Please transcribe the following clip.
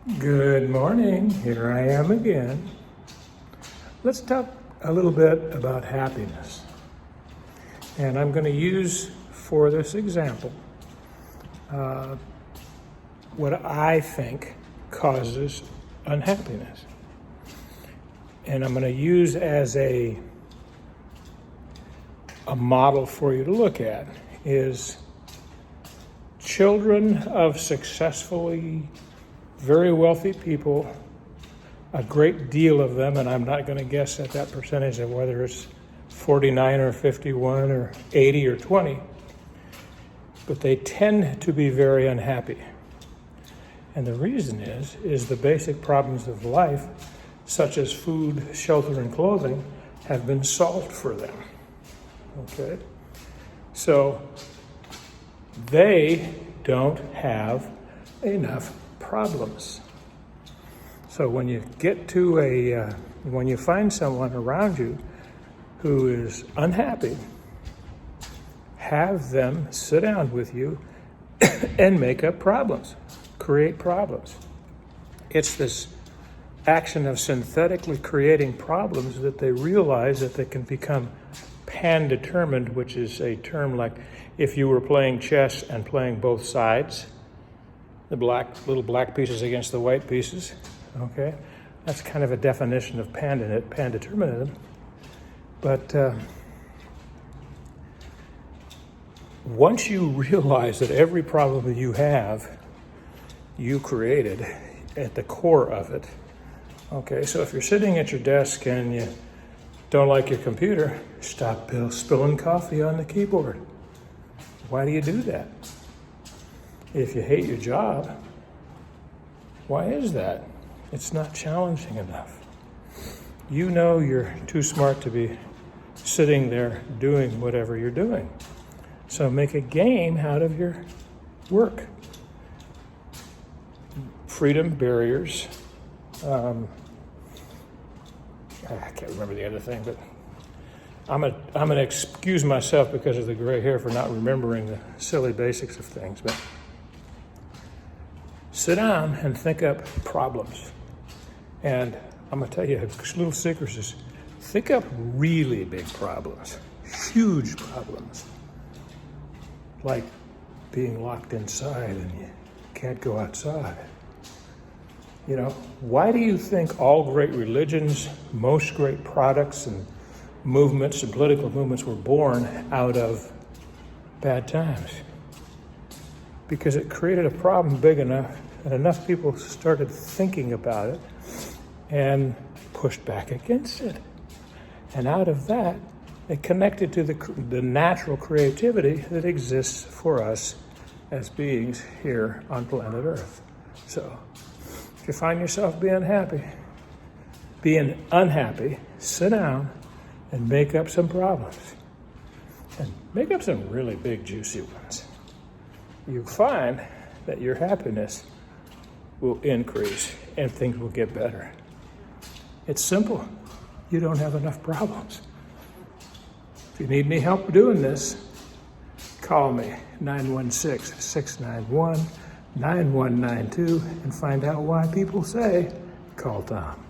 Good morning. Here I am again. Let's talk a little bit about happiness. And I'm going to use for this example what I think causes unhappiness. And I'm going to use as a model for you to look at is children of successfully very wealthy people, a great deal of them, and I'm not going to guess at that percentage of whether it's 49 or 51 or 80 or 20, but they tend to be very unhappy. And the reason is the basic problems of life, such as food, shelter, and clothing, have been solved for them. Okay? So they don't have enough problems. So when you get to when you find someone around you who is unhappy, have them sit down with you and make up problems, create problems. It's this action of synthetically creating problems that they realize that they can become pan-determined, which is a term like if you were playing chess and playing both sides, the little black pieces against the white pieces, okay? That's kind of a definition of pan-determinism. But once you realize that every problem that you have, you created at the core of it, okay? So if you're sitting at your desk and you don't like your computer, stop spilling coffee on the keyboard. Why do you do that? If you hate your job, why is that? It's not challenging enough. You know you're too smart to be sitting there doing whatever you're doing. So make a game out of your work. Freedom, barriers. I can't remember the other thing, but I'm gonna excuse myself because of the gray hair for not remembering the silly basics of things. But sit down and think up problems. And I'm going to tell you a little secret is think up really big problems, huge problems, like being locked inside and you can't go outside. You know, why do you think all great religions, most great products and movements and political movements were born out of bad times? Because it created a problem big enough and enough people started thinking about it and pushed back against it. And out of that, it connected to the natural creativity that exists for us as beings here on planet Earth. So if you find yourself being unhappy, sit down and make up some problems. And make up some really big, juicy ones. You'll find that your happiness will increase and things will get better. It's simple. You don't have enough problems. If you need any help doing this, call me, 916-691-9192, and find out why people say, call Tom.